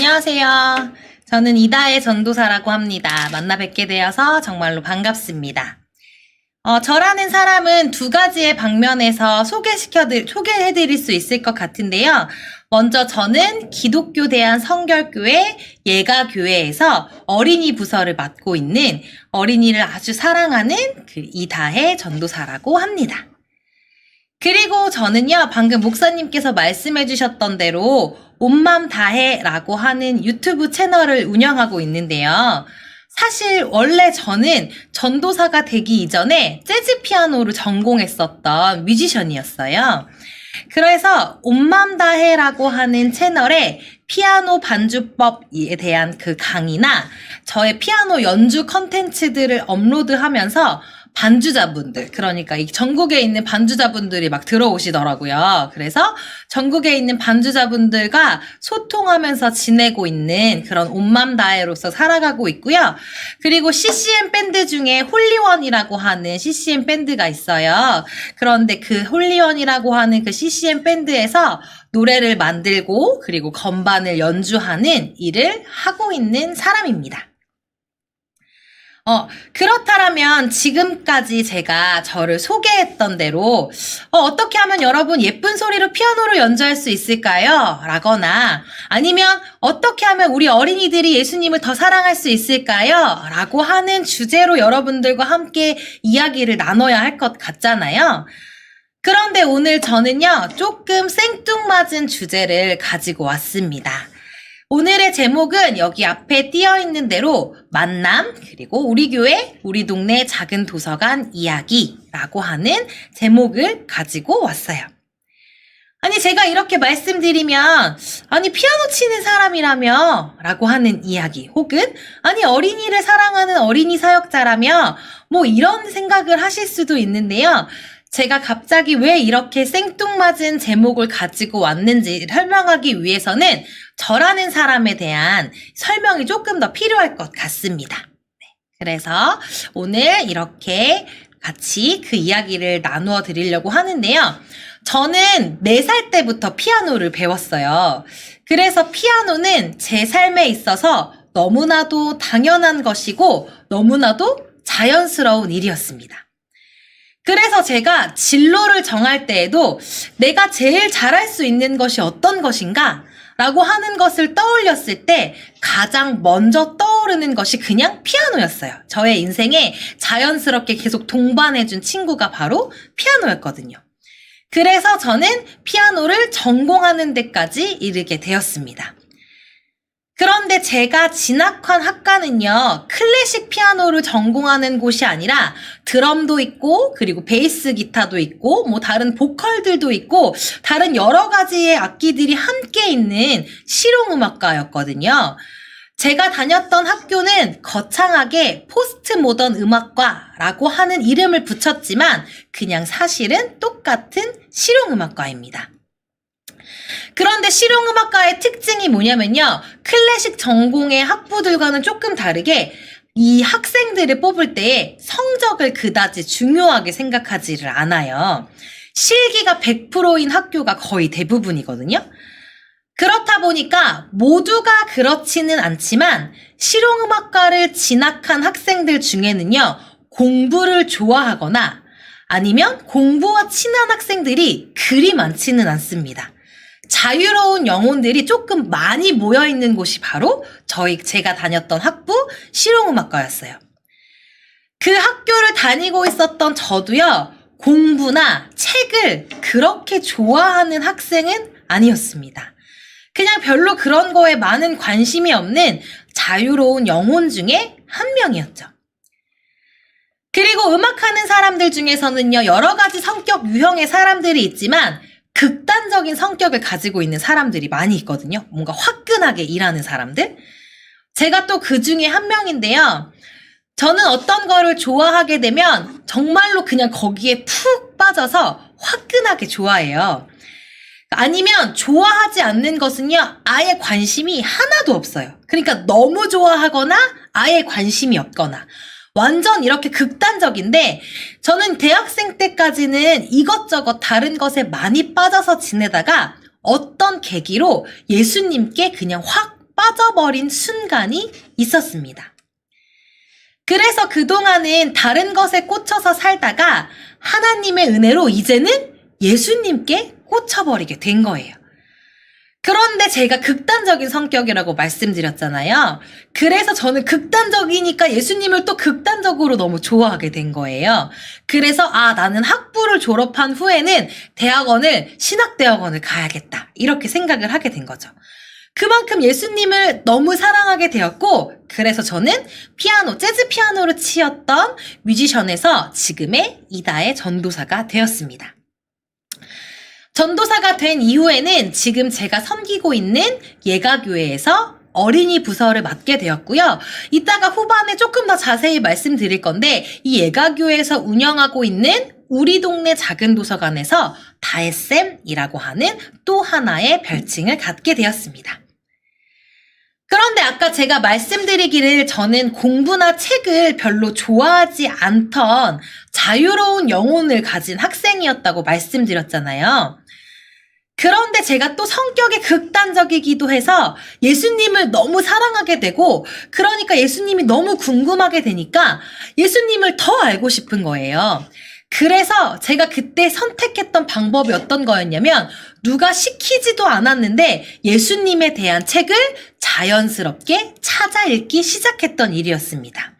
안녕하세요. 저는 이다혜 전도사라고 합니다. 만나 뵙게 되어서 정말로 반갑습니다. 저라는 사람은 두 가지의 방면에서 소개해드릴 수 있을 것 같은데요. 먼저 저는 기독교 대한성결교회 예가교회에서 어린이 부서를 맡고 있는 어린이를 아주 사랑하는 이다혜 전도사라고 합니다. 그리고 저는요, 방금 목사님께서 말씀해 주셨던 대로 온맘 다해라고 하는 유튜브 채널을 운영하고 있는데요. 사실 원래 저는 전도사가 되기 이전에 재즈 피아노를 전공했었던 뮤지션이었어요. 그래서 온맘 다해라고 하는 채널에 피아노 반주법에 대한 그 강의나 저의 피아노 연주 컨텐츠들을 업로드하면서 반주자분들, 그러니까 이 전국에 있는 반주자분들이 막 들어오시더라고요. 그래서 전국에 있는 반주자분들과 소통하면서 지내고 있는 그런 온맘 다해로서 살아가고 있고요. 그리고 CCM 밴드 중에 홀리원이라고 하는 CCM 밴드가 있어요. 그런데 그 홀리원이라고 하는 그 CCM 밴드에서 노래를 만들고 그리고 건반을 연주하는 일을 하고 있는 사람입니다. 그렇다면 지금까지 제가 저를 소개했던 대로 어떻게 하면 여러분 예쁜 소리로 피아노를 연주할 수 있을까요? 라거나 아니면 어떻게 하면 우리 어린이들이 예수님을 더 사랑할 수 있을까요? 라고 하는 주제로 여러분들과 함께 이야기를 나눠야 할 것 같잖아요. 그런데 오늘 저는요, 조금 생뚱맞은 주제를 가지고 왔습니다. 오늘의 제목은 여기 앞에 띄어 있는 대로 만남, 그리고 우리 교회, 우리 동네 작은 도서관 이야기라고 하는 제목을 가지고 왔어요. 아니, 제가 이렇게 말씀드리면, 아니, 피아노 치는 사람이라며? 라고 하는 이야기, 혹은, 아니, 어린이를 사랑하는 어린이 사역자라며? 뭐 이런 생각을 하실 수도 있는데요. 제가 갑자기 왜 이렇게 생뚱맞은 제목을 가지고 왔는지 설명하기 위해서는 저라는 사람에 대한 설명이 조금 더 필요할 것 같습니다. 그래서 오늘 이렇게 같이 그 이야기를 나누어 드리려고 하는데요. 저는 4살 때부터 피아노를 배웠어요. 그래서 피아노는 제 삶에 있어서 너무나도 당연한 것이고 너무나도 자연스러운 일이었습니다. 그래서 제가 진로를 정할 때에도 내가 제일 잘할 수 있는 것이 어떤 것인가? 라고 하는 것을 떠올렸을 때 가장 먼저 떠오르는 것이 그냥 피아노였어요. 저의 인생에 자연스럽게 계속 동반해준 친구가 바로 피아노였거든요. 그래서 저는 피아노를 전공하는 데까지 이르게 되었습니다. 그런데 제가 진학한 학과는요, 클래식 피아노를 전공하는 곳이 아니라 드럼도 있고, 그리고 베이스 기타도 있고, 뭐 다른 보컬들도 있고, 다른 여러 가지의 악기들이 함께 있는 실용음악과였거든요. 제가 다녔던 학교는 거창하게 포스트 모던 음악과라고 하는 이름을 붙였지만, 그냥 사실은 똑같은 실용음악과입니다. 그런데 실용음악과의 특징이 뭐냐면요. 클래식 전공의 학부들과는 조금 다르게 이 학생들을 뽑을 때에 성적을 그다지 중요하게 생각하지를 않아요. 실기가 100%인 학교가 거의 대부분이거든요. 그렇다 보니까 모두가 그렇지는 않지만 실용음악과를 진학한 학생들 중에는요. 공부를 좋아하거나 아니면 공부와 친한 학생들이 그리 많지는 않습니다. 자유로운 영혼들이 조금 많이 모여있는 곳이 바로 제가 다녔던 학부 실용음악과였어요. 그 학교를 다니고 있었던 저도요, 공부나 책을 그렇게 좋아하는 학생은 아니었습니다. 그냥 별로 그런 거에 많은 관심이 없는 자유로운 영혼 중에 한 명이었죠. 그리고 음악하는 사람들 중에서는요, 여러 가지 성격 유형의 사람들이 있지만 극단적인 성격을 가지고 있는 사람들이 많이 있거든요. 뭔가 화끈하게 일하는 사람들. 제가 또 그 중에 한 명인데요. 저는 어떤 거를 좋아하게 되면 정말로 그냥 거기에 푹 빠져서 화끈하게 좋아해요. 아니면 좋아하지 않는 것은요, 아예 관심이 하나도 없어요. 그러니까 너무 좋아하거나 아예 관심이 없거나. 완전 이렇게 극단적인데 저는 대학생 때까지는 이것저것 다른 것에 많이 빠져서 지내다가 어떤 계기로 예수님께 그냥 확 빠져버린 순간이 있었습니다. 그래서 그동안은 다른 것에 꽂혀서 살다가 하나님의 은혜로 이제는 예수님께 꽂혀버리게 된 거예요. 그런데 제가 극단적인 성격이라고 말씀드렸잖아요. 그래서 저는 극단적이니까 예수님을 또 극단적으로 너무 좋아하게 된 거예요. 그래서 나는 학부를 졸업한 후에는 신학대학원을 가야겠다. 이렇게 생각을 하게 된 거죠. 그만큼 예수님을 너무 사랑하게 되었고, 그래서 저는 재즈 피아노를 치었던 뮤지션에서 지금의 이다의 전도사가 되었습니다. 전도사가 된 이후에는 지금 제가 섬기고 있는 예가교회에서 어린이 부서를 맡게 되었고요. 이따가 후반에 조금 더 자세히 말씀드릴 건데, 이 예가교회에서 운영하고 있는 우리 동네 작은 도서관에서 다혜쌤이라고 하는 또 하나의 별칭을 갖게 되었습니다. 그런데 아까 제가 말씀드리기를 저는 공부나 책을 별로 좋아하지 않던 자유로운 영혼을 가진 학생이었다고 말씀드렸잖아요. 그런데 제가 또 성격이 극단적이기도 해서 예수님을 너무 사랑하게 되고, 그러니까 예수님이 너무 궁금하게 되니까 예수님을 더 알고 싶은 거예요. 그래서 제가 그때 선택했던 방법이 어떤 거였냐면, 누가 시키지도 않았는데 예수님에 대한 책을 자연스럽게 찾아 읽기 시작했던 일이었습니다.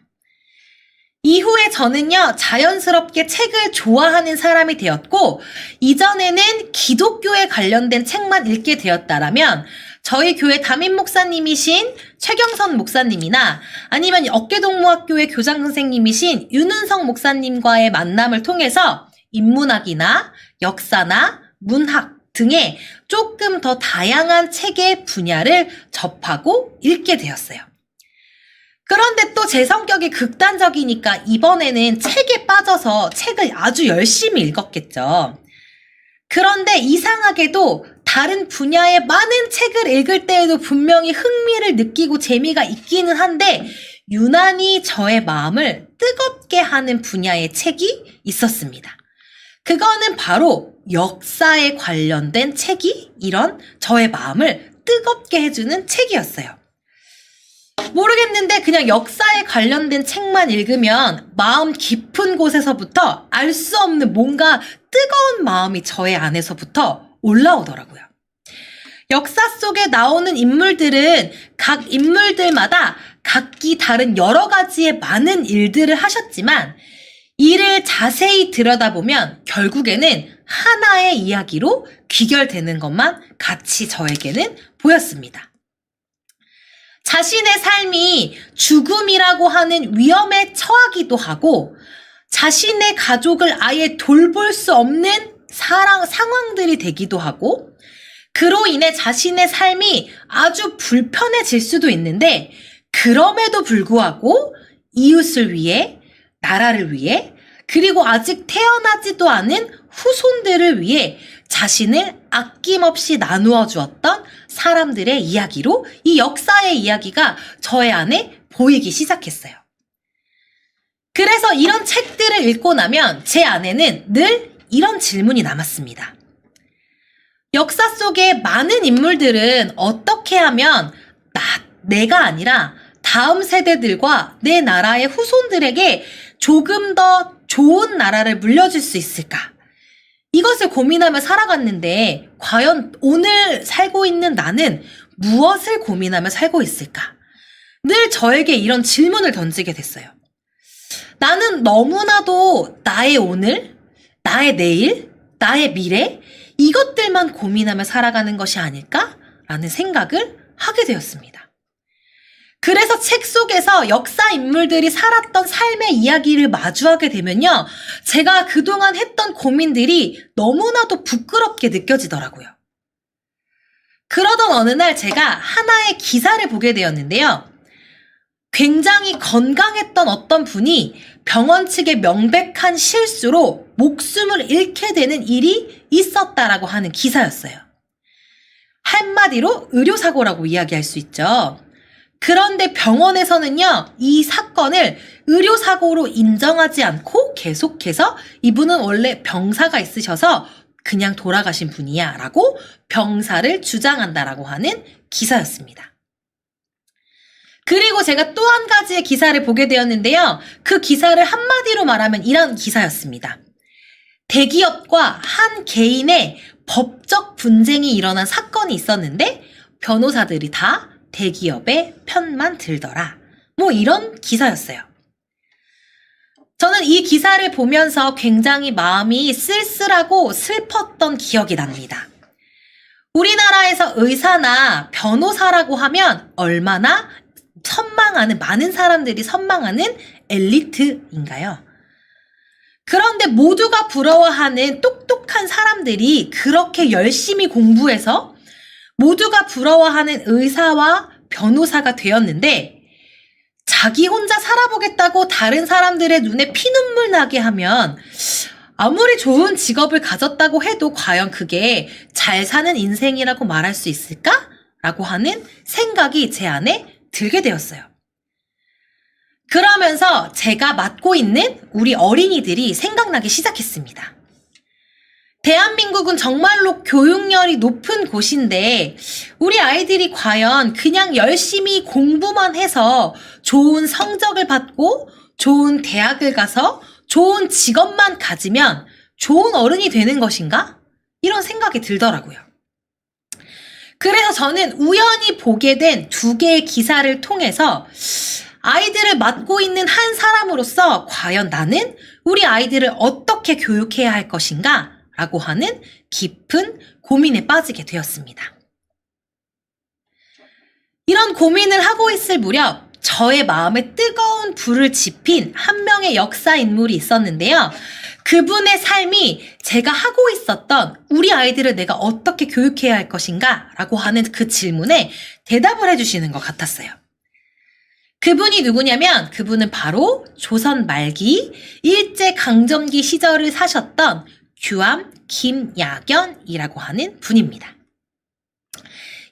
이후에 저는요, 자연스럽게 책을 좋아하는 사람이 되었고, 이전에는 기독교에 관련된 책만 읽게 되었다라면, 저희 교회 담임 목사님이신 최경선 목사님이나 아니면 어깨동무학교의 교장 선생님이신 윤은성 목사님과의 만남을 통해서 인문학이나 역사나 문학 등의 조금 더 다양한 책의 분야를 접하고 읽게 되었어요. 그런데 또 제 성격이 극단적이니까 이번에는 책에 빠져서 책을 아주 열심히 읽었겠죠. 그런데 이상하게도 다른 분야의 많은 책을 읽을 때에도 분명히 흥미를 느끼고 재미가 있기는 한데, 유난히 저의 마음을 뜨겁게 하는 분야의 책이 있었습니다. 그거는 바로 역사에 관련된 책이 이런 저의 마음을 뜨겁게 해주는 책이었어요. 모르겠는데 그냥 역사에 관련된 책만 읽으면 마음 깊은 곳에서부터 알 수 없는 뭔가 뜨거운 마음이 저의 안에서부터 올라오더라고요. 역사 속에 나오는 인물들은 각 인물들마다 각기 다른 여러 가지의 많은 일들을 하셨지만, 이를 자세히 들여다보면 결국에는 하나의 이야기로 귀결되는 것만 같이 저에게는 보였습니다. 자신의 삶이 죽음이라고 하는 위험에 처하기도 하고, 자신의 가족을 아예 돌볼 수 없는 상황들이 되기도 하고, 그로 인해 자신의 삶이 아주 불편해질 수도 있는데, 그럼에도 불구하고 이웃을 위해, 나라를 위해, 그리고 아직 태어나지도 않은 후손들을 위해 자신을 아낌없이 나누어 주었던 사람들의 이야기로 이 역사의 이야기가 저의 안에 보이기 시작했어요. 그래서 이런 책들을 읽고 나면 제 안에는 늘 이런 질문이 남았습니다. 역사 속의 많은 인물들은 어떻게 하면 내가 아니라 다음 세대들과 내 나라의 후손들에게 조금 더 좋은 나라를 물려줄 수 있을까? 이것을 고민하며 살아갔는데, 과연 오늘 살고 있는 나는 무엇을 고민하며 살고 있을까? 늘 저에게 이런 질문을 던지게 됐어요. 나는 너무나도 나의 오늘, 나의 내일, 나의 미래, 이것들만 고민하며 살아가는 것이 아닐까라는 생각을 하게 되었습니다. 그래서 책 속에서 역사 인물들이 살았던 삶의 이야기를 마주하게 되면요, 제가 그동안 했던 고민들이 너무나도 부끄럽게 느껴지더라고요. 그러던 어느 날 제가 하나의 기사를 보게 되었는데요. 굉장히 건강했던 어떤 분이 병원 측의 명백한 실수로 목숨을 잃게 되는 일이 있었다라고 하는 기사였어요. 한마디로 의료사고라고 이야기할 수 있죠. 그런데 병원에서는요, 이 사건을 의료사고로 인정하지 않고 계속해서 이분은 원래 병사가 있으셔서 그냥 돌아가신 분이야 라고 병사를 주장한다라고 하는 기사였습니다. 그리고 제가 또 한 가지의 기사를 보게 되었는데요. 그 기사를 한마디로 말하면 이런 기사였습니다. 대기업과 한 개인의 법적 분쟁이 일어난 사건이 있었는데 변호사들이 다 대기업의 편만 들더라. 뭐 이런 기사였어요. 저는 이 기사를 보면서 굉장히 마음이 쓸쓸하고 슬펐던 기억이 납니다. 우리나라에서 의사나 변호사라고 하면 얼마나 많은 사람들이 선망하는 엘리트인가요? 그런데 모두가 부러워하는 똑똑한 사람들이 그렇게 열심히 공부해서 모두가 부러워하는 의사와 변호사가 되었는데 자기 혼자 살아보겠다고 다른 사람들의 눈에 피눈물 나게 하면 아무리 좋은 직업을 가졌다고 해도 과연 그게 잘 사는 인생이라고 말할 수 있을까? 라고 하는 생각이 제 안에 들게 되었어요. 그러면서 제가 맡고 있는 우리 어린이들이 생각나기 시작했습니다. 대한민국은 정말로 교육열이 높은 곳인데 우리 아이들이 과연 그냥 열심히 공부만 해서 좋은 성적을 받고 좋은 대학을 가서 좋은 직업만 가지면 좋은 어른이 되는 것인가? 이런 생각이 들더라고요. 그래서 저는 우연히 보게 된 두 개의 기사를 통해서 아이들을 맡고 있는 한 사람으로서 과연 나는 우리 아이들을 어떻게 교육해야 할 것인가? 라고 하는 깊은 고민에 빠지게 되었습니다. 이런 고민을 하고 있을 무렵 저의 마음에 뜨거운 불을 지핀 한 명의 역사 인물이 있었는데요. 그분의 삶이 제가 하고 있었던 우리 아이들을 내가 어떻게 교육해야 할 것인가? 라고 하는 그 질문에 대답을 해주시는 것 같았어요. 그분이 누구냐면 그분은 바로 조선 말기 일제강점기 시절을 사셨던 규암 김야견이라고 하는 분입니다.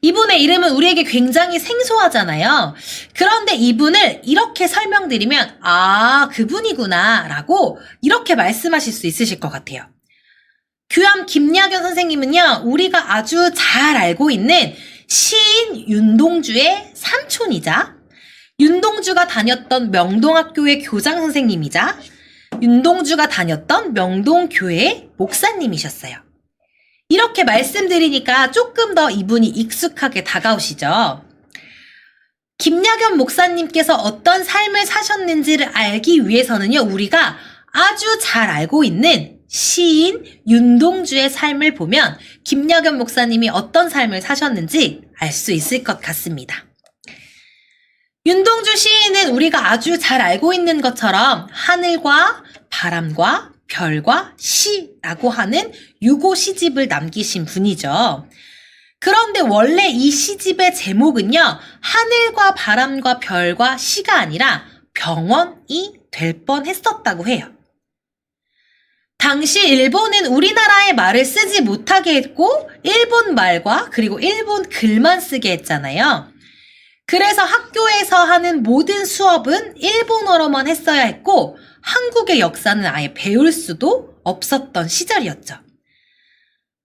이분의 이름은 우리에게 굉장히 생소하잖아요. 그런데 이분을 이렇게 설명드리면 그분이구나 라고 이렇게 말씀하실 수 있으실 것 같아요. 규암 김야견 선생님은요, 우리가 아주 잘 알고 있는 시인 윤동주의 삼촌이자 윤동주가 다녔던 명동학교의 교장 선생님이자 윤동주가 다녔던 명동교회의 목사님이셨어요. 이렇게 말씀드리니까 조금 더 이분이 익숙하게 다가오시죠. 김야견 목사님께서 어떤 삶을 사셨는지를 알기 위해서는요, 우리가 아주 잘 알고 있는 시인 윤동주의 삶을 보면 김야견 목사님이 어떤 삶을 사셨는지 알 수 있을 것 같습니다. 윤동주 시인은 우리가 아주 잘 알고 있는 것처럼 하늘과 바람과 별과 시라고 하는 유고 시집을 남기신 분이죠. 그런데 원래 이 시집의 제목은요, 하늘과 바람과 별과 시가 아니라 병원이 될 뻔했었다고 해요. 당시 일본은 우리나라의 말을 쓰지 못하게 했고 일본 말과 그리고 일본 글만 쓰게 했잖아요. 그래서 학교에서 하는 모든 수업은 일본어로만 했어야 했고 한국의 역사는 아예 배울 수도 없었던 시절이었죠.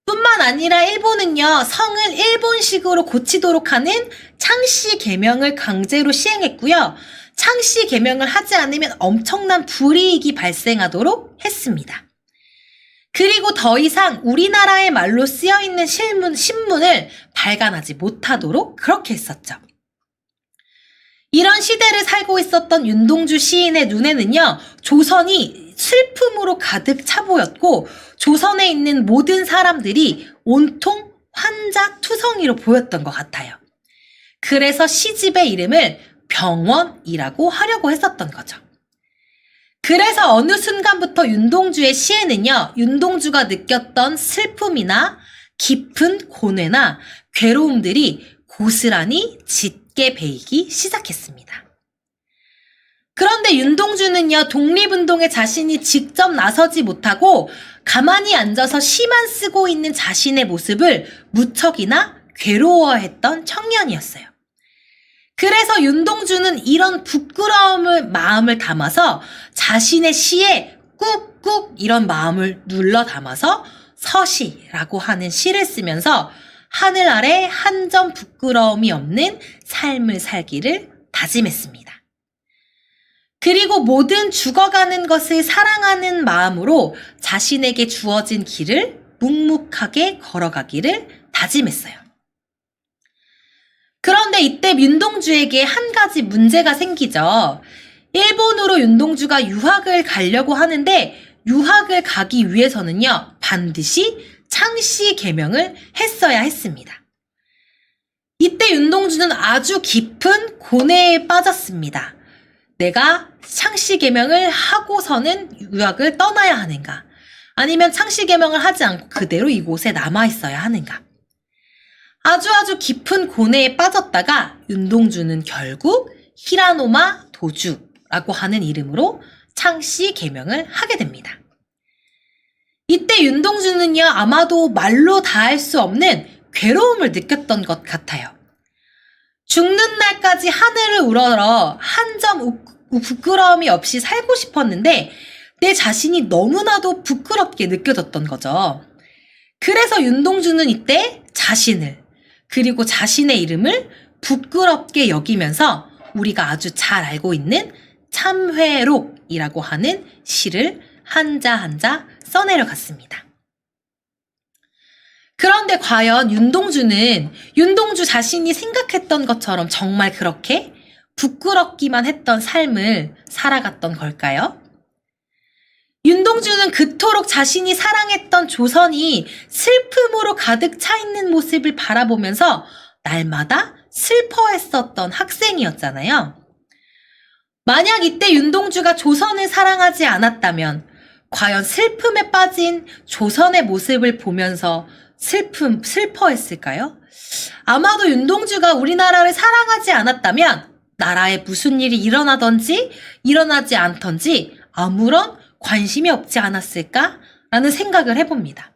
뿐만 아니라 일본은요, 성을 일본식으로 고치도록 하는 창씨 계명을 강제로 시행했고요. 창씨 계명을 하지 않으면 엄청난 불이익이 발생하도록 했습니다. 그리고 더 이상 우리나라의 말로 쓰여있는 신문을 발간하지 못하도록 그렇게 했었죠. 이런 시대를 살고 있었던 윤동주 시인의 눈에는요, 조선이 슬픔으로 가득 차 보였고 조선에 있는 모든 사람들이 온통 환자투성이로 보였던 것 같아요. 그래서 시집의 이름을 병원이라고 하려고 했었던 거죠. 그래서 어느 순간부터 윤동주의 시에는요, 윤동주가 느꼈던 슬픔이나 깊은 고뇌나 괴로움들이 고스란히 짙게 배이기 시작했습니다. 그런데 윤동주는요, 독립운동에 자신이 직접 나서지 못하고 가만히 앉아서 시만 쓰고 있는 자신의 모습을 무척이나 괴로워했던 청년이었어요. 그래서 윤동주는 이런 부끄러움을 마음을 담아서 자신의 시에 꾹꾹 이런 마음을 눌러 담아서 서시라고 하는 시를 쓰면서 하늘 아래 한 점 부끄러움이 없는 삶을 살기를 다짐했습니다. 그리고 모든 죽어가는 것을 사랑하는 마음으로 자신에게 주어진 길을 묵묵하게 걸어가기를 다짐했어요. 그런데 이때 윤동주에게 한 가지 문제가 생기죠. 일본으로 윤동주가 유학을 가려고 하는데 유학을 가기 위해서는요, 반드시 창씨 계명을 했어야 했습니다. 이때 윤동주는 아주 깊은 고뇌에 빠졌습니다. 내가 창씨 계명을 하고서는 유학을 떠나야 하는가? 아니면 창씨 계명을 하지 않고 그대로 이곳에 남아 있어야 하는가? 아주 깊은 고뇌에 빠졌다가 윤동주는 결국 히라노마 도주라고 하는 이름으로 창씨 계명을 하게 됩니다. 이때 윤동주는요, 아마도 말로 다할 수 없는 괴로움을 느꼈던 것 같아요. 죽는 날까지 하늘을 우러러 한 점 부끄러움이 없이 살고 싶었는데 내 자신이 너무나도 부끄럽게 느껴졌던 거죠. 그래서 윤동주는 이때 자신을, 그리고 자신의 이름을 부끄럽게 여기면서 우리가 아주 잘 알고 있는 참회록이라고 하는 시를 한자 한자 써내려갔습니다. 그런데 과연 윤동주는 윤동주 자신이 생각했던 것처럼 정말 그렇게 부끄럽기만 했던 삶을 살아갔던 걸까요? 윤동주는 그토록 자신이 사랑했던 조선이 슬픔으로 가득 차 있는 모습을 바라보면서 날마다 슬퍼했었던 학생이었잖아요. 만약 이때 윤동주가 조선을 사랑하지 않았다면 과연 슬픔에 빠진 조선의 모습을 보면서 슬퍼했을까요? 아마도 윤동주가 우리나라를 사랑하지 않았다면 나라에 무슨 일이 일어나든지 일어나지 않던지 아무런 관심이 없지 않았을까라는 생각을 해봅니다.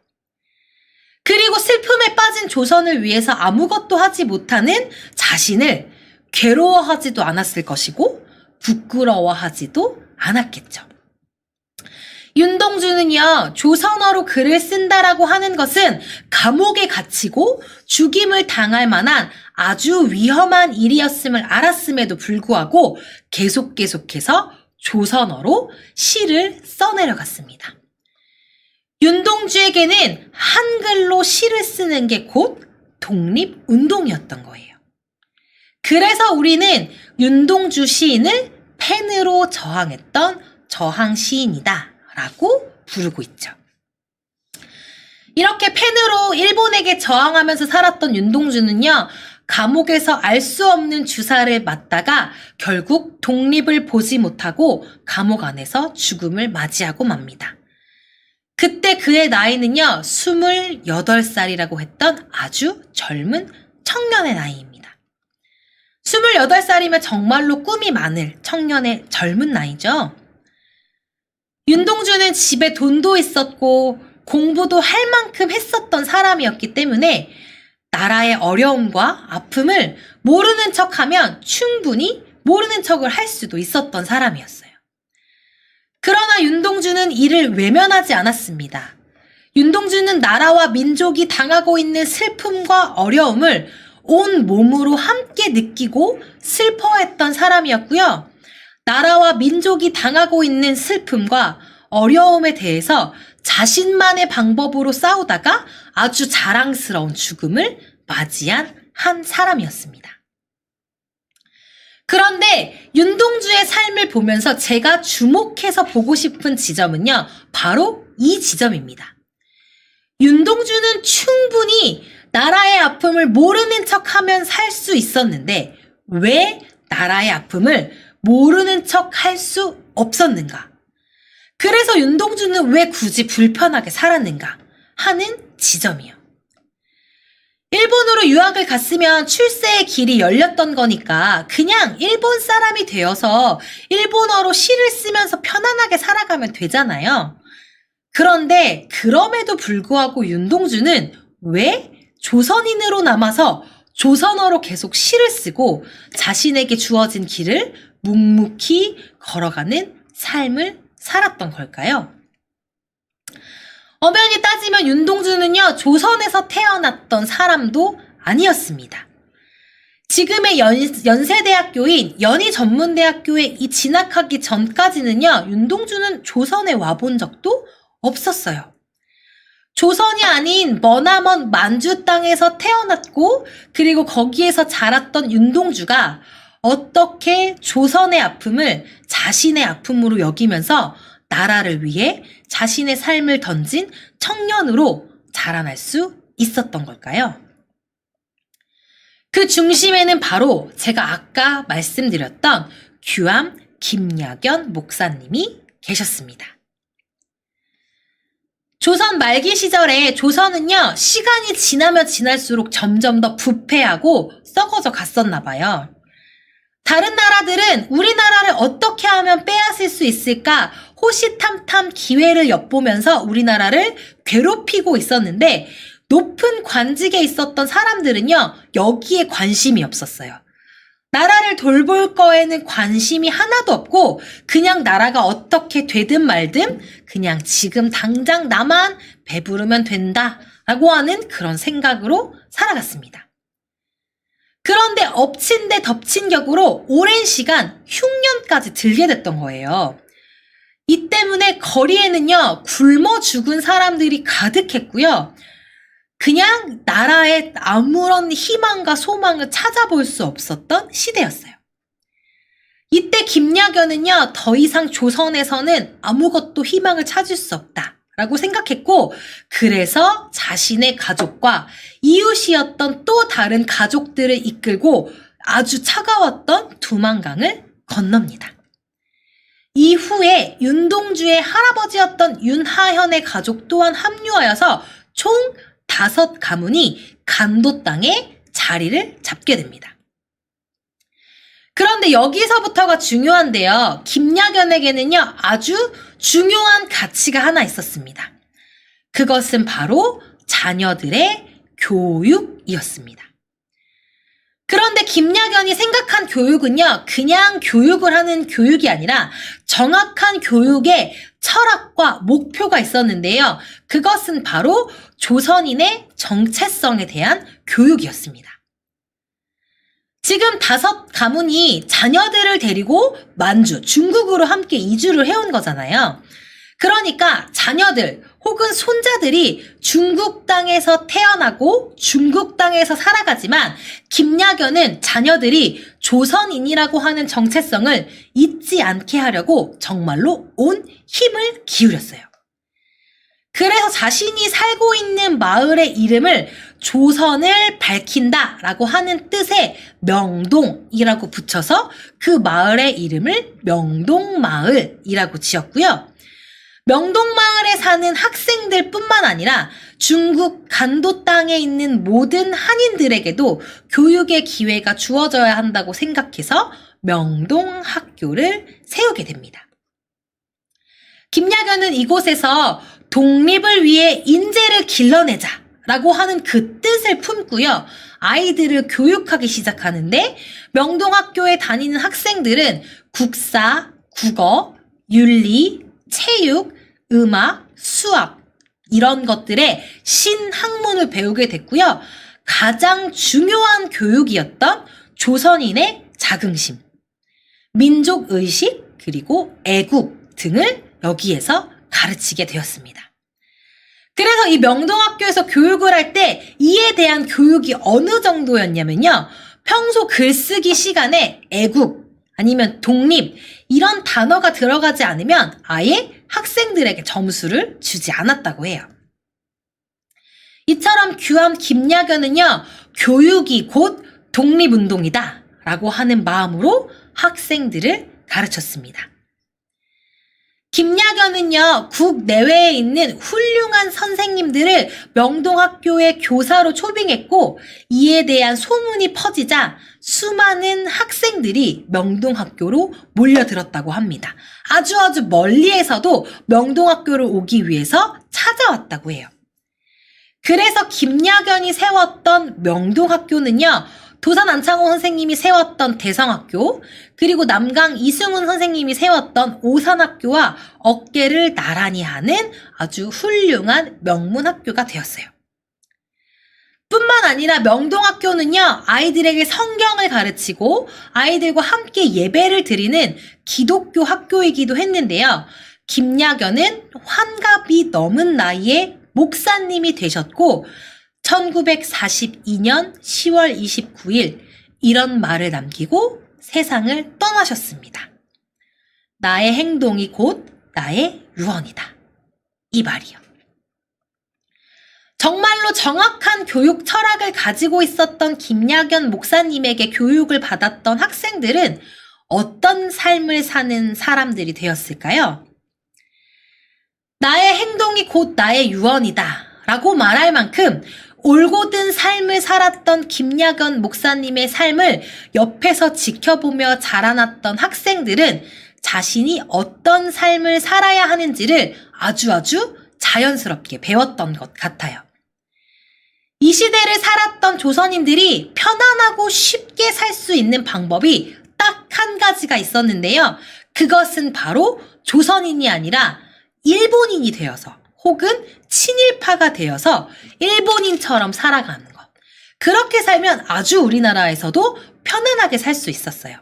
그리고 슬픔에 빠진 조선을 위해서 아무것도 하지 못하는 자신을 괴로워하지도 않았을 것이고 부끄러워하지도 않았겠죠. 윤동주는요, 조선어로 글을 쓴다라고 하는 것은 감옥에 갇히고 죽임을 당할 만한 아주 위험한 일이었음을 알았음에도 불구하고 계속해서 조선어로 시를 써내려갔습니다. 윤동주에게는 한글로 시를 쓰는 게 곧 독립운동이었던 거예요. 그래서 우리는 윤동주 시인을 펜으로 저항했던 저항시인이다 라고 부르고 있죠. 이렇게 펜으로 일본에게 저항하면서 살았던 윤동주는요, 감옥에서 알 수 없는 주사를 맞다가 결국 독립을 보지 못하고 감옥 안에서 죽음을 맞이하고 맙니다. 그때 그의 나이는요, 28살이라고 했던 아주 젊은 청년의 나이입니다. 28살이면 정말로 꿈이 많을 청년의 젊은 나이죠. 윤동주는 집에 돈도 있었고 공부도 할 만큼 했었던 사람이었기 때문에 나라의 어려움과 아픔을 모르는 척하면 충분히 모르는 척을 할 수도 있었던 사람이었어요. 그러나 윤동주는 이를 외면하지 않았습니다. 윤동주는 나라와 민족이 당하고 있는 슬픔과 어려움을 온 몸으로 함께 느끼고 슬퍼했던 사람이었고요. 나라와 민족이 당하고 있는 슬픔과 어려움에 대해서 자신만의 방법으로 싸우다가 아주 자랑스러운 죽음을 맞이한 한 사람이었습니다. 그런데 윤동주의 삶을 보면서 제가 주목해서 보고 싶은 지점은요, 바로 이 지점입니다. 윤동주는 충분히 나라의 아픔을 모르는 척하면 살 수 있었는데 왜 나라의 아픔을 모르는 척 할 수 없었는가? 그래서 윤동주는 왜 굳이 불편하게 살았는가 하는 지점이요. 일본으로 유학을 갔으면 출세의 길이 열렸던 거니까 그냥 일본 사람이 되어서 일본어로 시를 쓰면서 편안하게 살아가면 되잖아요. 그런데 그럼에도 불구하고 윤동주는 왜 조선인으로 남아서 조선어로 계속 시를 쓰고 자신에게 주어진 길을 묵묵히 걸어가는 삶을 살았던 걸까요? 엄연히 따지면 윤동주는요, 조선에서 태어났던 사람도 아니었습니다. 지금의 연세대학교인 연희전문대학교에 진학하기 전까지는요, 윤동주는 조선에 와본 적도 없었어요. 조선이 아닌 머나먼 만주 땅에서 태어났고, 그리고 거기에서 자랐던 윤동주가 어떻게 조선의 아픔을 자신의 아픔으로 여기면서 나라를 위해 자신의 삶을 던진 청년으로 자라날 수 있었던 걸까요? 그 중심에는 바로 제가 아까 말씀드렸던 규암 김야견 목사님이 계셨습니다. 조선 말기 시절에 조선은요, 시간이 지나면 지날수록 점점 더 부패하고 썩어져 갔었나 봐요. 다른 나라들은 우리나라를 어떻게 하면 빼앗을 수 있을까 호시탐탐 기회를 엿보면서 우리나라를 괴롭히고 있었는데, 높은 관직에 있었던 사람들은요, 여기에 관심이 없었어요. 나라를 돌볼 거에는 관심이 하나도 없고, 그냥 나라가 어떻게 되든 말든 그냥 지금 당장 나만 배부르면 된다라고 하는 그런 생각으로 살아갔습니다. 그런데 엎친 데 덮친 격으로 오랜 시간 흉년까지 들게 됐던 거예요. 이 때문에 거리에는요, 굶어 죽은 사람들이 가득했고요. 그냥 나라에 아무런 희망과 소망을 찾아볼 수 없었던 시대였어요. 이때 김야견은요, 더 이상 조선에서는 아무것도 희망을 찾을 수 없다라고 생각했고, 그래서 자신의 가족과 이웃이었던 또 다른 가족들을 이끌고 아주 차가웠던 두만강을 건넙니다. 이후에 윤동주의 할아버지였던 윤하현의 가족 또한 합류하여서 총 5 가문이 간도 땅에 자리를 잡게 됩니다. 그런데 여기서부터가 중요한데요. 김야견에게는요, 아주 중요한 가치가 하나 있었습니다. 그것은 바로 자녀들의 교육이었습니다. 그런데 김야견이 생각한 교육은요, 그냥 교육을 하는 교육이 아니라 정확한 교육의 철학과 목표가 있었는데요. 그것은 바로 조선인의 정체성에 대한 교육이었습니다. 지금 5 가문이 자녀들을 데리고 만주, 중국으로 함께 이주를 해온 거잖아요. 그러니까 자녀들 혹은 손자들이 중국 땅에서 태어나고 중국 땅에서 살아가지만, 김야견은 자녀들이 조선인이라고 하는 정체성을 잊지 않게 하려고 정말로 온 힘을 기울였어요. 그래서 자신이 살고 있는 마을의 이름을 조선을 밝힌다라고 하는 뜻의 명동이라고 붙여서 그 마을의 이름을 명동마을이라고 지었고요. 명동마을에 사는 학생들 뿐만 아니라 중국 간도 땅에 있는 모든 한인들에게도 교육의 기회가 주어져야 한다고 생각해서 명동학교를 세우게 됩니다. 김야견은 이곳에서 독립을 위해 인재를 길러내자라고 하는 그 뜻을 품고요. 아이들을 교육하기 시작하는데, 명동학교에 다니는 학생들은 국사, 국어, 윤리, 체육, 음악, 수학 이런 것들의 신학문을 배우게 됐고요. 가장 중요한 교육이었던 조선인의 자긍심, 민족의식, 그리고 애국 등을 여기에서 가르치게 되었습니다. 그래서 이 명동학교에서 교육을 할 때 이에 대한 교육이 어느 정도였냐면요. 평소 글쓰기 시간에 애국 아니면 독립 이런 단어가 들어가지 않으면 아예 학생들에게 점수를 주지 않았다고 해요. 이처럼 규암 김야견은요, 교육이 곧 독립운동이다 라고 하는 마음으로 학생들을 가르쳤습니다. 김야견은요, 국내외에 있는 훌륭한 선생님들을 명동학교의 교사로 초빙했고, 이에 대한 소문이 퍼지자 수많은 학생들이 명동학교로 몰려들었다고 합니다. 아주 멀리에서도 명동학교를 오기 위해서 찾아왔다고 해요. 그래서 김야견이 세웠던 명동학교는요, 도산 안창호 선생님이 세웠던 대성학교, 그리고 남강 이승훈 선생님이 세웠던 오산학교와 어깨를 나란히 하는 아주 훌륭한 명문학교가 되었어요. 뿐만 아니라 명동학교는요, 아이들에게 성경을 가르치고 아이들과 함께 예배를 드리는 기독교 학교이기도 했는데요. 김야견은 환갑이 넘은 나이에 목사님이 되셨고 1942년 10월 29일 이런 말을 남기고 세상을 떠나셨습니다. 나의 행동이 곧 나의 유언이다. 이 말이요. 정말로 정확한 교육 철학을 가지고 있었던 김야견 목사님에게 교육을 받았던 학생들은 어떤 삶을 사는 사람들이 되었을까요? 나의 행동이 곧 나의 유언이다 라고 말할 만큼 올곧은 삶을 살았던 김야견 목사님의 삶을 옆에서 지켜보며 자라났던 학생들은 자신이 어떤 삶을 살아야 하는지를 아주 자연스럽게 배웠던 것 같아요. 이 시대를 살았던 조선인들이 편안하고 쉽게 살 수 있는 방법이 딱 한 가지가 있었는데요. 그것은 바로 조선인이 아니라 일본인이 되어서 혹은 친일파가 되어서 일본인처럼 살아가는 것. 그렇게 살면 아주 우리나라에서도 편안하게 살 수 있었어요.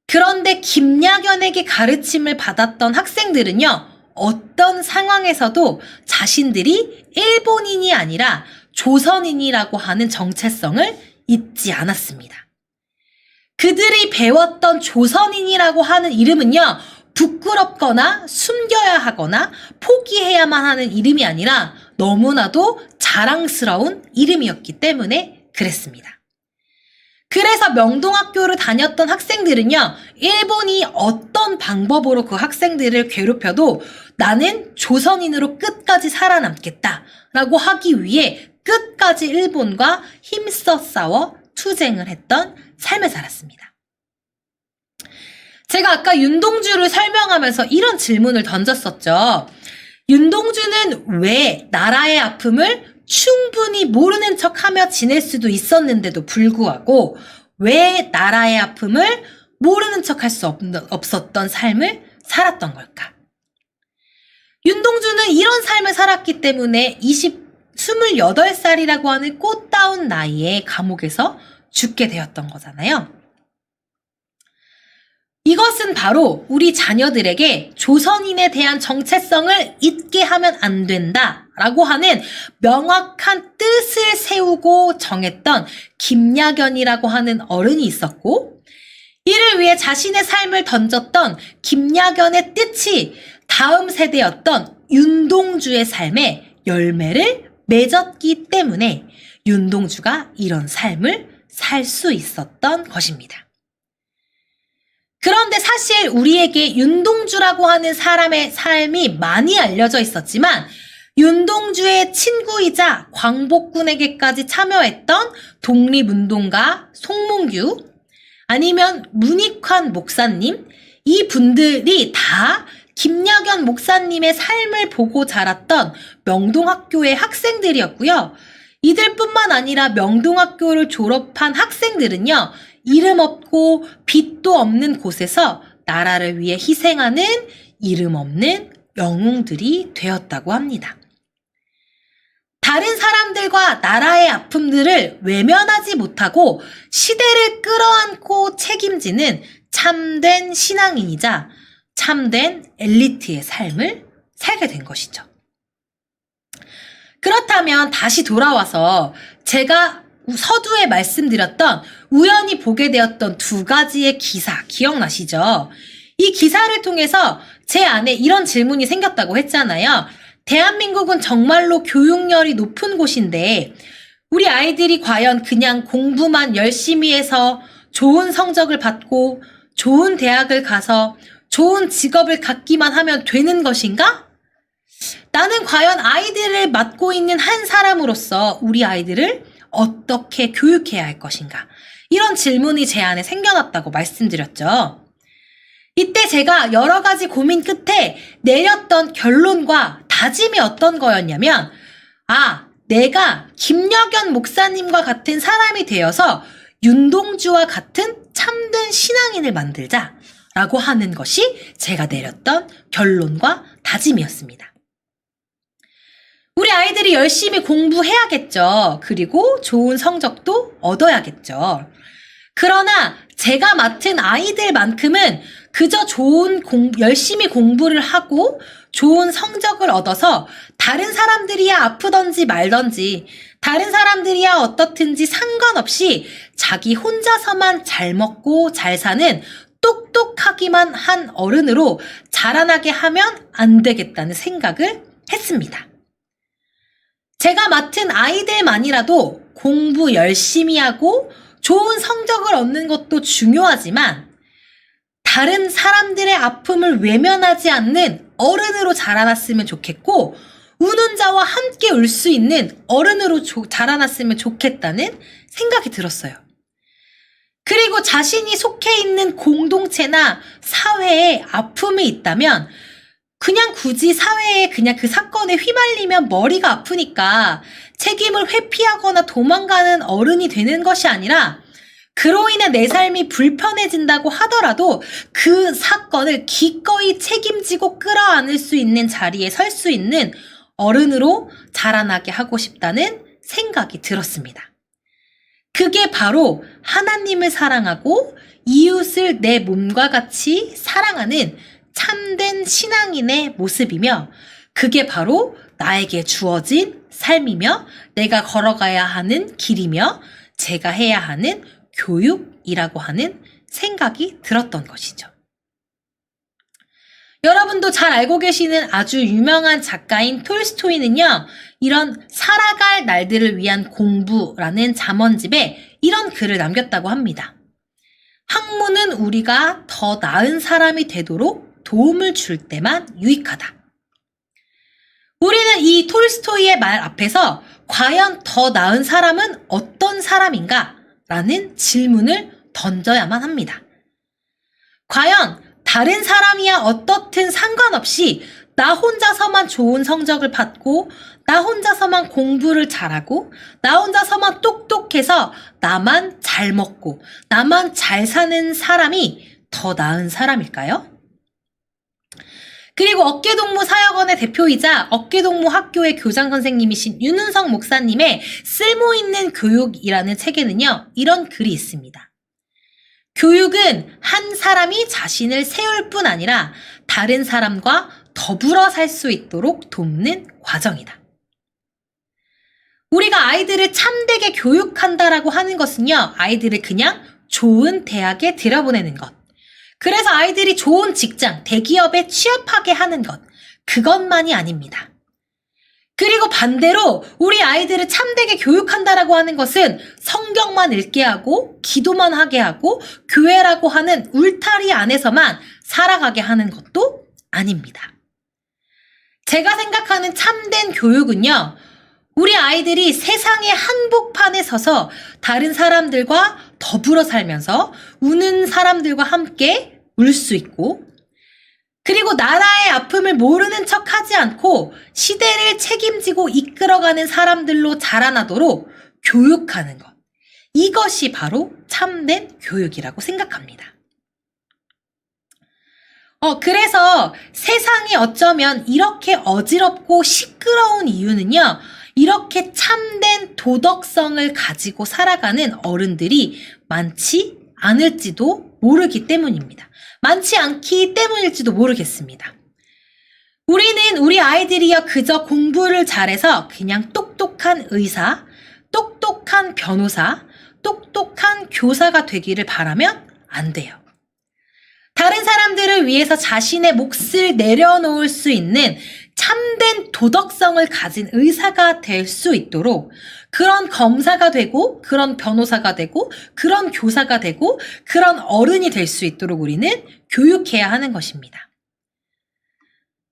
그런데 김야견에게 가르침을 받았던 학생들은요, 어떤 상황에서도 자신들이 일본인이 아니라 조선인이라고 하는 정체성을 잊지 않았습니다. 그들이 배웠던 조선인이라고 하는 이름은요, 부끄럽거나 숨겨야 하거나 포기해야만 하는 이름이 아니라 너무나도 자랑스러운 이름이었기 때문에 그랬습니다. 그래서 명동학교를 다녔던 학생들은요, 일본이 어떤 방법으로 그 학생들을 괴롭혀도 나는 조선인으로 끝까지 살아남겠다 라고 하기 위해 끝까지 일본과 힘써 싸워 투쟁을 했던 삶을 살았습니다. 제가 아까 윤동주를 설명하면서 이런 질문을 던졌었죠. 윤동주는 왜 나라의 아픔을 충분히 모르는 척하며 지낼 수도 있었는데도 불구하고 왜 나라의 아픔을 모르는 척할 수 없었던 삶을 살았던 걸까? 윤동주는 이런 삶을 살았기 때문에 28살이라고 하는 꽃다운 나이에 감옥에서 죽게 되었던 거잖아요. 이것은 바로 우리 자녀들에게 조선인에 대한 정체성을 잊게 하면 안 된다라고 하는 명확한 뜻을 세우고 정했던 김야견이라고 하는 어른이 있었고, 이를 위해 자신의 삶을 던졌던 김야견의 뜻이 다음 세대였던 윤동주의 삶에 열매를 맺었기 때문에 윤동주가 이런 삶을 살 수 있었던 것입니다. 그런데 사실 우리에게 윤동주라고 하는 사람의 삶이 많이 알려져 있었지만 윤동주의 친구이자 광복군에게까지 참여했던 독립운동가 송몽규, 아니면 문익환 목사님, 이 분들이 다 김야견 목사님의 삶을 보고 자랐던 명동학교의 학생들이었고요. 이들뿐만 아니라 명동학교를 졸업한 학생들은요, 이름 없고 빛도 없는 곳에서 나라를 위해 희생하는 이름 없는 영웅들이 되었다고 합니다. 다른 사람들과 나라의 아픔들을 외면하지 못하고 시대를 끌어안고 책임지는 참된 신앙인이자 참된 엘리트의 삶을 살게 된 것이죠. 그렇다면 다시 돌아와서 제가 서두에 말씀드렸던 우연히 보게 되었던 두 가지의 기사 기억나시죠? 이 기사를 통해서 제 안에 이런 질문이 생겼다고 했잖아요. 대한민국은 정말로 교육열이 높은 곳인데 우리 아이들이 과연 그냥 공부만 열심히 해서 좋은 성적을 받고 좋은 대학을 가서 좋은 직업을 갖기만 하면 되는 것인가? 나는 과연 아이들을 맡고 있는 한 사람으로서 우리 아이들을 어떻게 교육해야 할 것인가? 이런 질문이 제 안에 생겨났다고 말씀드렸죠. 이때 제가 여러 가지 고민 끝에 내렸던 결론과 다짐이 어떤 거였냐면, 내가 김야견 목사님과 같은 사람이 되어서 윤동주와 같은 참된 신앙인을 만들자라고 하는 것이 제가 내렸던 결론과 다짐이었습니다. 우리 아이들이 열심히 공부해야겠죠. 그리고 좋은 성적도 얻어야겠죠. 그러나 제가 맡은 아이들만큼은 그저 열심히 공부를 하고 좋은 성적을 얻어서 다른 사람들이야 아프던지 말던지 다른 사람들이야 어떻든지 상관없이 자기 혼자서만 잘 먹고 잘 사는 똑똑하기만 한 어른으로 자라나게 하면 안 되겠다는 생각을 했습니다. 제가 맡은 아이들만이라도 공부 열심히 하고 좋은 성적을 얻는 것도 중요하지만 다른 사람들의 아픔을 외면하지 않는 어른으로 자라났으면 좋겠고 우는 자와 함께 울 수 있는 어른으로 자라났으면 좋겠다는 생각이 들었어요. 그리고 자신이 속해 있는 공동체나 사회에 아픔이 있다면 그냥 굳이 사회에 그냥 그 사건에 휘말리면 머리가 아프니까 책임을 회피하거나 도망가는 어른이 되는 것이 아니라 그로 인해 내 삶이 불편해진다고 하더라도 그 사건을 기꺼이 책임지고 끌어안을 수 있는 자리에 설 수 있는 어른으로 자라나게 하고 싶다는 생각이 들었습니다. 그게 바로 하나님을 사랑하고 이웃을 내 몸과 같이 사랑하는 참된 신앙인의 모습이며 그게 바로 나에게 주어진 삶이며 내가 걸어가야 하는 길이며 제가 해야 하는 교육이라고 하는 생각이 들었던 것이죠. 여러분도 잘 알고 계시는 아주 유명한 작가인 톨스토이는요, 이런 살아갈 날들을 위한 공부라는 잠언집에 이런 글을 남겼다고 합니다. 학문은 우리가 더 나은 사람이 되도록 도움을 줄 때만 유익하다. 우리는 이 톨스토이의 말 앞에서 과연 더 나은 사람은 어떤 사람인가? 라는 질문을 던져야만 합니다. 과연 다른 사람이야 어떻든 상관없이 나 혼자서만 좋은 성적을 받고 나 혼자서만 공부를 잘하고 나 혼자서만 똑똑해서 나만 잘 먹고 나만 잘 사는 사람이 더 나은 사람일까요? 그리고 어깨동무 사역원의 대표이자 어깨동무 학교의 교장 선생님이신 윤은성 목사님의 쓸모있는 교육이라는 책에는요, 이런 글이 있습니다. 교육은 한 사람이 자신을 세울 뿐 아니라 다른 사람과 더불어 살 수 있도록 돕는 과정이다. 우리가 아이들을 참되게 교육한다라고 하는 것은요, 아이들을 그냥 좋은 대학에 들여보내는 것. 그래서 아이들이 좋은 직장, 대기업에 취업하게 하는 것. 그것만이 아닙니다. 그리고 반대로 우리 아이들을 참되게 교육한다라고 하는 것은 성경만 읽게 하고 기도만 하게 하고 교회라고 하는 울타리 안에서만 살아가게 하는 것도 아닙니다. 제가 생각하는 참된 교육은요, 우리 아이들이 세상의 한복판에 서서 다른 사람들과 더불어 살면서 우는 사람들과 함께 울 수 있고 그리고 나라의 아픔을 모르는 척하지 않고 시대를 책임지고 이끌어가는 사람들로 자라나도록 교육하는 것. 이것이 바로 참된 교육이라고 생각합니다. 그래서 세상이 어쩌면 이렇게 어지럽고 시끄러운 이유는요, 이렇게 참된 도덕성을 가지고 살아가는 어른들이 많지 않을지도 모르기 때문입니다. 많지 않기 때문일지도 모르겠습니다. 우리는 우리 아이들이여 그저 공부를 잘해서 그냥 똑똑한 의사, 똑똑한 변호사, 똑똑한 교사가 되기를 바라면 안 돼요. 다른 사람들을 위해서 자신의 몫을 내려놓을 수 있는 참된 도덕성을 가진 의사가 될 수 있도록 그런 검사가 되고 그런 변호사가 되고 그런 교사가 되고 그런 어른이 될 수 있도록 우리는 교육해야 하는 것입니다.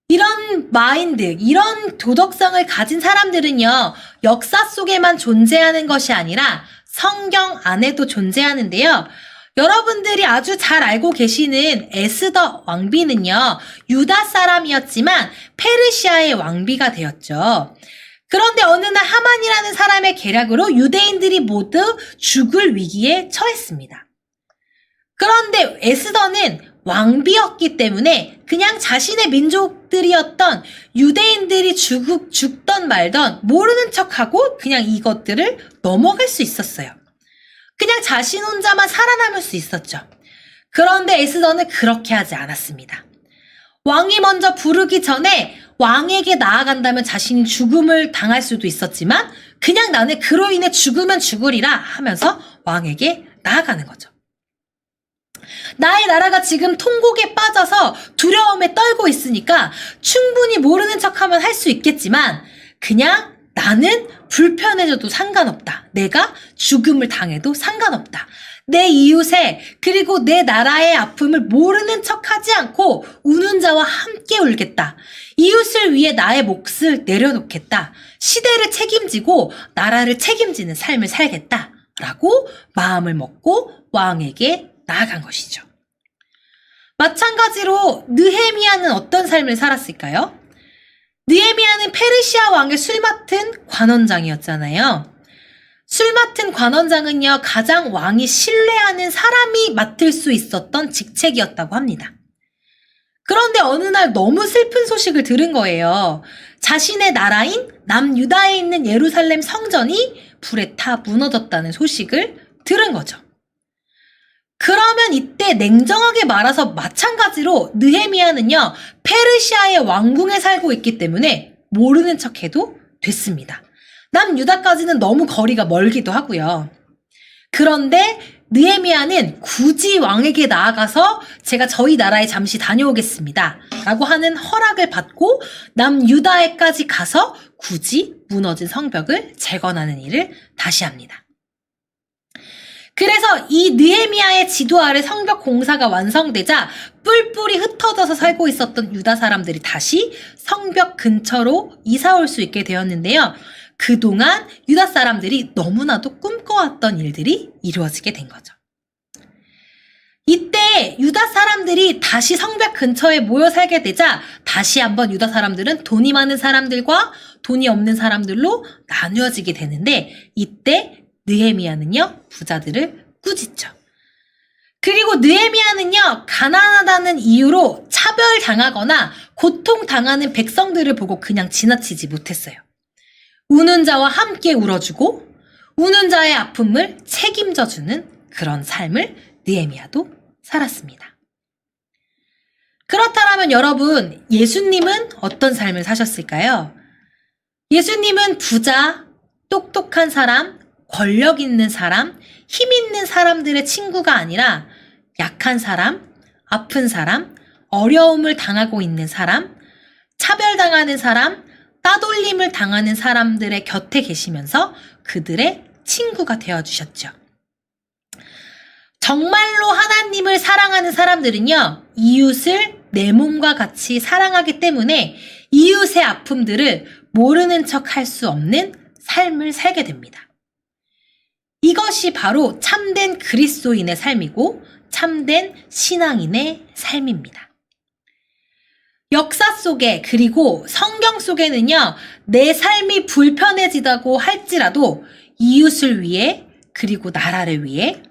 이런 마인드, 이런 도덕성을 가진 사람들은요, 역사 속에만 존재하는 것이 아니라 성경 안에도 존재하는데요. 여러분들이 아주 잘 알고 계시는 에스더 왕비는요, 유다 사람이었지만 페르시아의 왕비가 되었죠. 그런데 어느 날 하만이라는 사람의 계략으로 유대인들이 모두 죽을 위기에 처했습니다. 그런데 에스더는 왕비였기 때문에 그냥 자신의 민족들이었던 유대인들이 죽던 말던 모르는 척하고 그냥 이것들을 넘어갈 수 있었어요. 그냥 자신 혼자만 살아남을 수 있었죠. 그런데 에스더는 그렇게 하지 않았습니다. 왕이 먼저 부르기 전에 왕에게 나아간다면 자신이 죽음을 당할 수도 있었지만 그냥 나는 그로 인해 죽으면 죽으리라 하면서 왕에게 나아가는 거죠. 나의 나라가 지금 통곡에 빠져서 두려움에 떨고 있으니까 충분히 모르는 척하면 할 수 있겠지만 그냥 나는 불편해져도 상관없다. 내가 죽음을 당해도 상관없다. 내 이웃의 그리고 내 나라의 아픔을 모르는 척하지 않고 우는 자와 함께 울겠다. 이웃을 위해 나의 몫을 내려놓겠다. 시대를 책임지고 나라를 책임지는 삶을 살겠다. 라고 마음을 먹고 왕에게 나아간 것이죠. 마찬가지로 느헤미야는 어떤 삶을 살았을까요? 느헤미야는 페르시아 왕의 술 맡은 관원장이었잖아요. 술 맡은 관원장은요, 가장 왕이 신뢰하는 사람이 맡을 수 있었던 직책이었다고 합니다. 그런데 어느 날 너무 슬픈 소식을 들은 거예요. 자신의 나라인 남유다에 있는 예루살렘 성전이 불에 타 무너졌다는 소식을 들은 거죠. 그러면 이때 냉정하게 말해서 마찬가지로 느헤미야는요, 페르시아의 왕궁에 살고 있기 때문에 모르는 척해도 됐습니다. 남유다까지는 너무 거리가 멀기도 하고요. 그런데 느헤미야는 굳이 왕에게 나아가서 제가 저희 나라에 잠시 다녀오겠습니다 라고 하는 허락을 받고 남유다에까지 가서 굳이 무너진 성벽을 재건하는 일을 다시 합니다. 그래서 이 느헤미야의 지도 아래 성벽 공사가 완성되자 뿔뿔이 흩어져서 살고 있었던 유다 사람들이 다시 성벽 근처로 이사 올 수 있게 되었는데요. 그동안 유다 사람들이 너무나도 꿈꿔왔던 일들이 이루어지게 된 거죠. 이때 유다 사람들이 다시 성벽 근처에 모여 살게 되자 다시 한번 유다 사람들은 돈이 많은 사람들과 돈이 없는 사람들로 나누어지게 되는데 이때 느헤미야는요, 부자들을 꾸짖죠. 그리고 느헤미야는요, 가난하다는 이유로 차별당하거나 고통당하는 백성들을 보고 그냥 지나치지 못했어요. 우는 자와 함께 울어주고 우는 자의 아픔을 책임져주는 그런 삶을 느헤미야도 살았습니다. 그렇다면 여러분, 예수님은 어떤 삶을 사셨을까요? 예수님은 부자, 똑똑한 사람, 권력 있는 사람, 힘 있는 사람들의 친구가 아니라 약한 사람, 아픈 사람, 어려움을 당하고 있는 사람, 차별당하는 사람, 따돌림을 당하는 사람들의 곁에 계시면서 그들의 친구가 되어주셨죠. 정말로 하나님을 사랑하는 사람들은요, 이웃을 내 몸과 같이 사랑하기 때문에 이웃의 아픔들을 모르는 척 할 수 없는 삶을 살게 됩니다. 이것이 바로 참된 그리스도인의 삶이고 참된 신앙인의 삶입니다. 역사 속에 그리고 성경 속에는요, 내 삶이 불편해지다고 할지라도 이웃을 위해 그리고 나라를 위해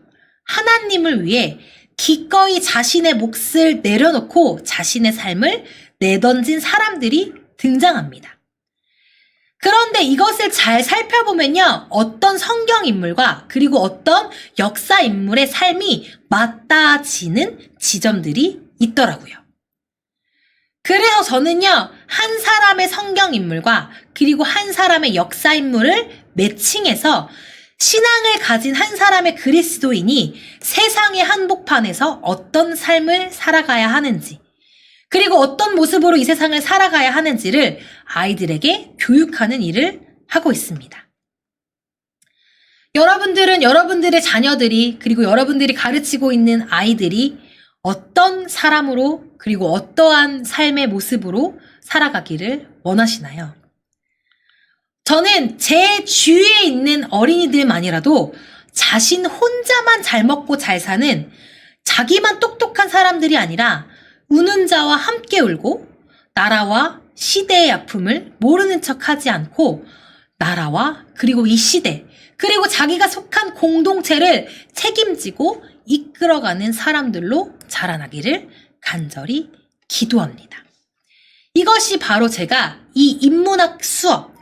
하나님을 위해 기꺼이 자신의 몫을 내려놓고 자신의 삶을 내던진 사람들이 등장합니다. 그런데 이것을 잘 살펴보면요, 어떤 성경 인물과 그리고 어떤 역사 인물의 삶이 맞닿아지는 지점들이 있더라고요. 그래서 저는요, 한 사람의 성경 인물과 그리고 한 사람의 역사 인물을 매칭해서 신앙을 가진 한 사람의 그리스도인이 세상의 한복판에서 어떤 삶을 살아가야 하는지, 그리고 어떤 모습으로 이 세상을 살아가야 하는지를 아이들에게 교육하는 일을 하고 있습니다. 여러분들은 여러분들의 자녀들이 그리고 여러분들이 가르치고 있는 아이들이 어떤 사람으로 그리고 어떠한 삶의 모습으로 살아가기를 원하시나요? 저는 제 주위에 있는 어린이들만이라도 자신 혼자만 잘 먹고 잘 사는 자기만 똑똑한 사람들이 아니라 우는 자와 함께 울고 나라와 시대의 아픔을 모르는 척하지 않고 나라와 그리고 이 시대 그리고 자기가 속한 공동체를 책임지고 이끌어가는 사람들로 자라나기를 간절히 기도합니다. 이것이 바로 제가 이 인문학 수업,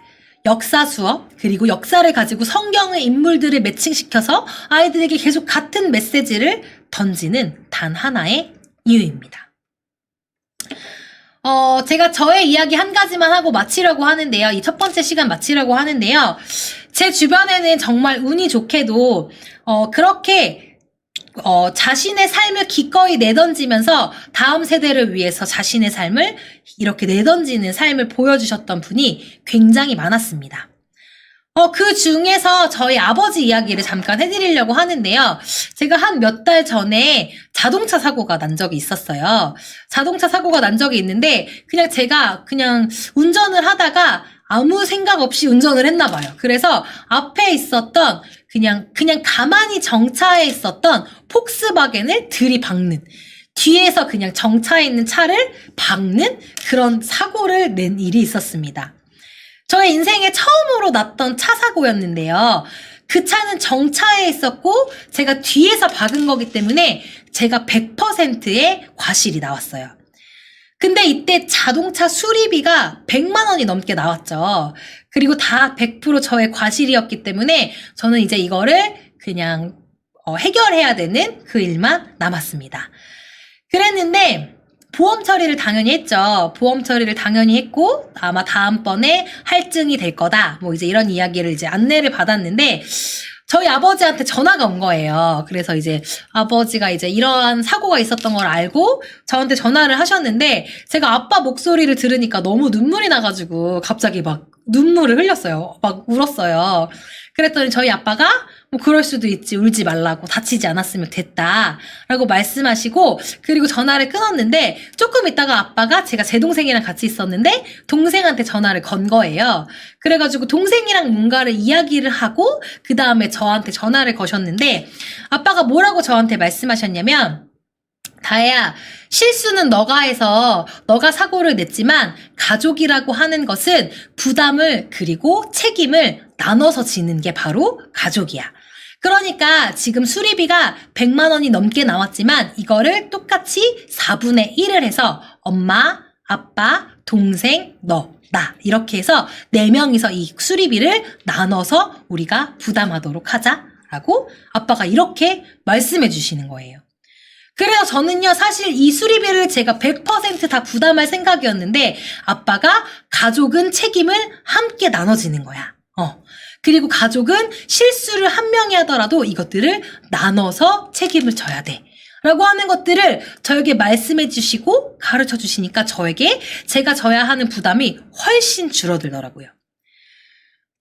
역사 수업, 그리고 역사를 가지고 성경의 인물들을 매칭시켜서 아이들에게 계속 같은 메시지를 던지는 단 하나의 이유입니다. 제가 저의 이야기 한 가지만 하고 마치려고 하는데요. 이 첫 번째 시간 마치려고 하는데요. 제 주변에는 정말 운이 좋게도, 그렇게, 자신의 삶을 기꺼이 내던지면서 다음 세대를 위해서 자신의 삶을 이렇게 내던지는 삶을 보여주셨던 분이 굉장히 많았습니다. 그 중에서 저희 아버지 이야기를 잠깐 해드리려고 하는데요. 제가 한 몇 달 전에 자동차 사고가 난 적이 있었어요. 자동차 사고가 난 적이 있는데 제가 운전을 하다가 아무 생각 없이 운전을 했나 봐요. 그래서 앞에 있었던 그냥 가만히 정차해 있었던 폭스바겐을 들이박는, 뒤에서 그냥 정차해 있는 차를 박는 그런 사고를 낸 일이 있었습니다. 저의 인생에 처음으로 났던 차 사고였는데요. 그 차는 정차해 있었고 제가 뒤에서 박은 거기 때문에 제가 100%의 과실이 나왔어요. 근데 이때 자동차 수리비가 100만 원이 넘게 나왔죠. 그리고 다 100% 저의 과실이었기 때문에 저는 이제 이거를 그냥 해결해야 되는 그 일만 남았습니다. 그랬는데 보험 처리를 당연히 했죠. 보험 처리를 당연히 했고 아마 다음번에 할증이 될 거다. 뭐 이제 이런 이야기를 이제 안내를 받았는데 저희 아버지한테 전화가 온 거예요. 그래서 이제 아버지가 이제 이러한 사고가 있었던 걸 알고 저한테 전화를 하셨는데 제가 아빠 목소리를 들으니까 너무 눈물이 나가지고 갑자기 막 눈물을 흘렸어요. 막 울었어요. 그랬더니 저희 아빠가 뭐 그럴 수도 있지, 울지 말라고, 다치지 않았으면 됐다 라고 말씀하시고 그리고 전화를 끊었는데 조금 있다가 아빠가 제가 제 동생이랑 같이 있었는데 동생한테 전화를 건 거예요. 그래가지고 동생이랑 뭔가를 이야기를 하고 그 다음에 저한테 전화를 거셨는데 아빠가 뭐라고 저한테 말씀하셨냐면 다혜야, 실수는 너가 해서 너가 사고를 냈지만 가족이라고 하는 것은 부담을 그리고 책임을 나눠서 지는 게 바로 가족이야. 그러니까 지금 수리비가 100만 원이 넘게 나왔지만 이거를 똑같이 4분의 1을 해서 엄마, 아빠, 동생, 너, 나 이렇게 해서 4명이서 이 수리비를 나눠서 우리가 부담하도록 하자라고 아빠가 이렇게 말씀해 주시는 거예요. 그래서 저는요 사실 이 수리비를 제가 100% 다 부담할 생각이었는데 아빠가 가족은 책임을 함께 나눠지는 거야. 그리고 가족은 실수를 한 명이 하더라도 이것들을 나눠서 책임을 져야 돼. 라고 하는 것들을 저에게 말씀해 주시고 가르쳐 주시니까 저에게 제가 져야 하는 부담이 훨씬 줄어들더라고요.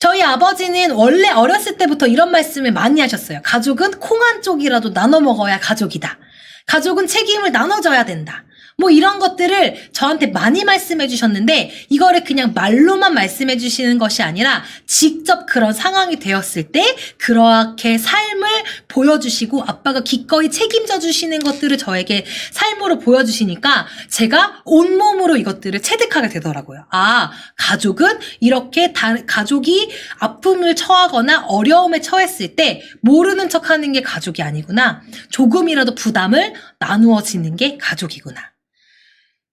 저희 아버지는 원래 어렸을 때부터 이런 말씀을 많이 하셨어요. 가족은 콩 한 쪽이라도 나눠 먹어야 가족이다. 가족은 책임을 나눠줘야 된다. 뭐 이런 것들을 저한테 많이 말씀해 주셨는데 이거를 그냥 말로만 말씀해 주시는 것이 아니라 직접 그런 상황이 되었을 때 그렇게 삶을 보여주시고 아빠가 기꺼이 책임져 주시는 것들을 저에게 삶으로 보여주시니까 제가 온몸으로 이것들을 체득하게 되더라고요. 아, 가족은 이렇게 가족이 아픔을 처하거나 어려움에 처했을 때 모르는 척하는 게 가족이 아니구나. 조금이라도 부담을 나누어지는 게 가족이구나.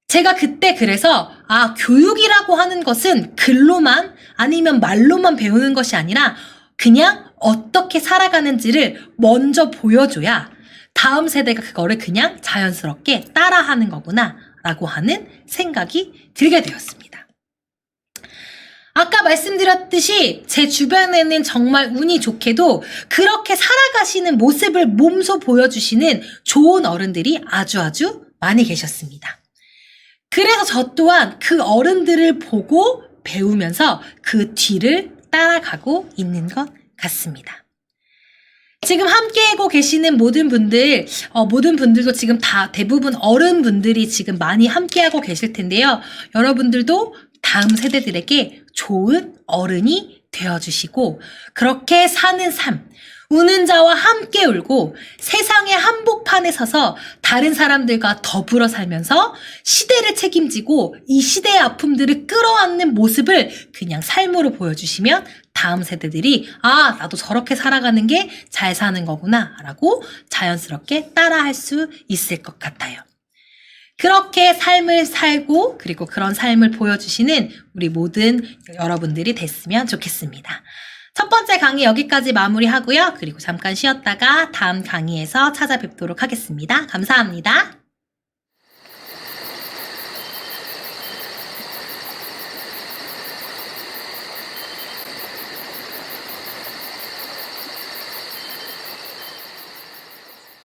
제가 그때 그래서 교육이라고 하는 것은 글로만 아니면 말로만 배우는 것이 아니라 그냥 어떻게 살아가는지를 먼저 보여줘야 다음 세대가 그거를 그냥 자연스럽게 따라하는 거구나 라고 하는 생각이 들게 되었습니다. 아까 말씀드렸듯이 제 주변에는 정말 운이 좋게도 그렇게 살아가시는 모습을 몸소 보여주시는 좋은 어른들이 아주 많이 계셨습니다. 그래서 저 또한 그 어른들을 보고 배우면서 그 뒤를 따라가고 있는 것 같습니다. 지금 함께하고 계시는 모든 분들도 지금 다 대부분 어른분들이 지금 많이 함께하고 계실 텐데요. 여러분들도 다음 세대들에게 좋은 어른이 되어주시고 그렇게 사는 삶, 우는 자와 함께 울고 세상의 한복판에 서서 다른 사람들과 더불어 살면서 시대를 책임지고 이 시대의 아픔들을 끌어안는 모습을 그냥 삶으로 보여주시면 다음 세대들이 나도 저렇게 살아가는 게 잘 사는 거구나 라고 자연스럽게 따라할 수 있을 것 같아요. 그렇게 삶을 살고 그리고 그런 삶을 보여주시는 우리 모든 여러분들이 됐으면 좋겠습니다. 첫 번째 강의 여기까지 마무리하고요. 그리고 잠깐 쉬었다가 다음 강의에서 찾아뵙도록 하겠습니다. 감사합니다.